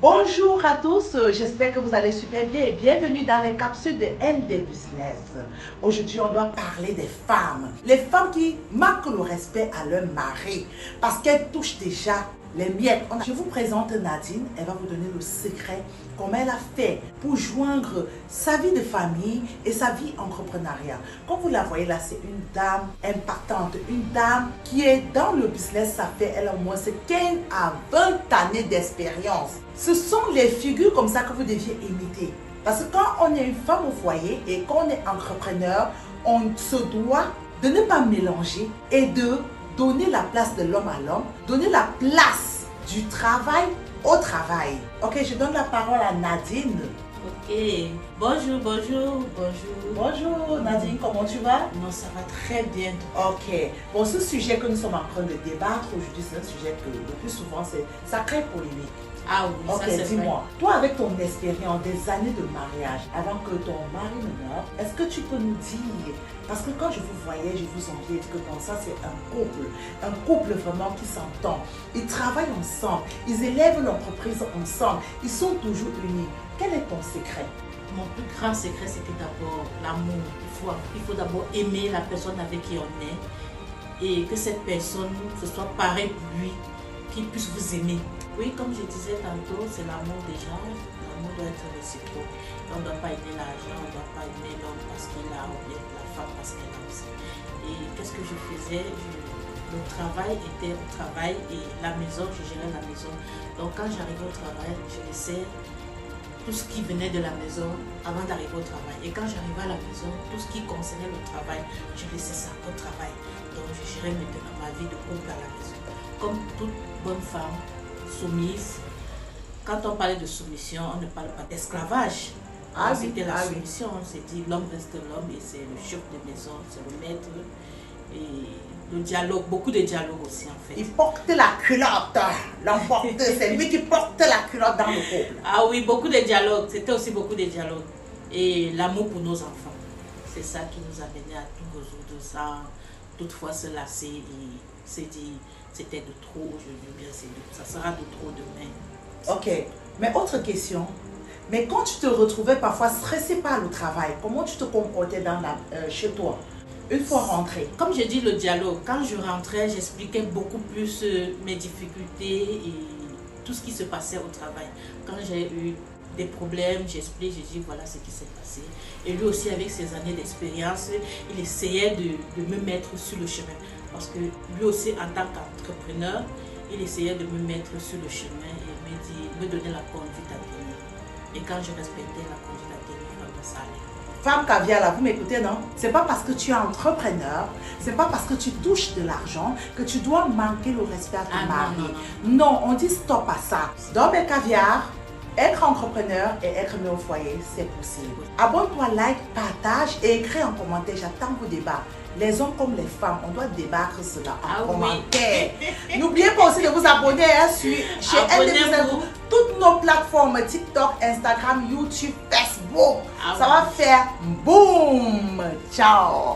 Bonjour à tous, j'espère que vous allez super bien et bienvenue dans les capsules de ND Business. Aujourd'hui, on doit parler des femmes. Les femmes qui manquent le respect à leur mari parce qu'elles touchent déjà les miettes. Je vous présente Nadine, elle va vous donner le secret, comment elle a fait pour joindre sa vie de famille et sa vie entrepreneuriale. Comme vous la voyez là, c'est une dame impactante, une dame qui est dans le business, ça fait elle au moins 15 à 20 années d'expérience. Ce sont les figures comme ça que vous deviez imiter. Parce que quand on est une femme au foyer et qu'on est entrepreneur, on se doit de ne pas mélanger et de donner la place de l'homme à l'homme, donner la place du travail au travail. Ok, je donne la parole à Nadine. Ok, bonjour. Bonjour Nadine, comment tu vas? Non, ça va très bien. Ok, bon, ce sujet que nous sommes en train de débattre aujourd'hui, c'est un sujet que le plus souvent, ça crée polémique. Ah oui, ok, ça c'est vrai. Dis-moi, toi avec ton expérience des années de mariage, avant que ton mari ne meure, est-ce que tu peux nous dire, parce que quand je vous voyais, je vous enviais, que bon, ça c'est un couple vraiment qui s'entend, ils travaillent ensemble, ils élèvent l'entreprise ensemble, ils sont toujours unis. Quel est ton secret? Mon plus grand secret, c'était d'abord l'amour. Il faut d'abord aimer la personne avec qui on est et que cette personne, ce soit pareil pour lui, qu'il puisse vous aimer. Oui, comme je disais tantôt, c'est l'amour des gens. L'amour doit être réciproque. On ne doit pas aimer l'argent, on ne doit pas aimer l'homme parce qu'il a ou bien la femme parce qu'elle a aussi. Et qu'est-ce que je faisais? Le travail était au travail et la maison, je gérais la maison. Donc quand j'arrivais au travail, je laissais tout ce qui venait de la maison avant d'arriver au travail. Et quand j'arrivais à la maison, tout ce qui concernait le travail, je laissais ça au travail. Donc je gérais maintenant ma vie de couple à la maison. Comme toute bonne femme soumise, quand on parlait de soumission, on ne parle pas d'esclavage. C'était la soumission, on s'est dit l'homme reste l'homme et c'est le chef de maison, c'est le maître. Et le dialogue, beaucoup de dialogue aussi en fait. Il porte la culotte, l'emporteur, c'est lui qui porte la culotte dans le couple. Ah oui, beaucoup de dialogue, c'était aussi beaucoup de dialogue. Et l'amour pour nos enfants, c'est ça qui nous a mené à tout résoudre ça, toutefois se lasser et se dire c'était de trop aujourd'hui, bien ça sera de trop demain. Ok, mais autre question. Mais quand tu te retrouvais parfois stressé par le travail, comment tu te comportais chez toi, une fois rentré? Comme je dis, le dialogue. Quand je rentrais, j'expliquais beaucoup plus mes difficultés et tout ce qui se passait au travail. Quand j'ai eu des problèmes, j'explique, je dis voilà ce qui s'est passé. Et lui aussi, avec ses années d'expérience, il essayait de me mettre sur le chemin. Parce que lui aussi, en tant qu'entrepreneur, il essayait de me mettre sur le chemin et me donner la conduite à tenir. Et quand je respectais la conduite à tenir, ça allait. Femme caviar là, vous m'écoutez, non? C'est pas parce que tu es entrepreneur, c'est pas parce que tu touches de l'argent que tu dois manquer le respect à ton mari. Non, on dit stop à ça. Dans mes caviar, être entrepreneur et être mis au foyer, c'est possible. Abonne-toi, like, partage et écris en commentaire. J'attends vos débats. Les hommes comme les femmes, on doit débattre cela en commentaire. Oui. N'oubliez pas aussi de vous abonner chez ND Business, toutes nos plateformes TikTok, Instagram, YouTube, Facebook. Ça va faire boum. Ciao.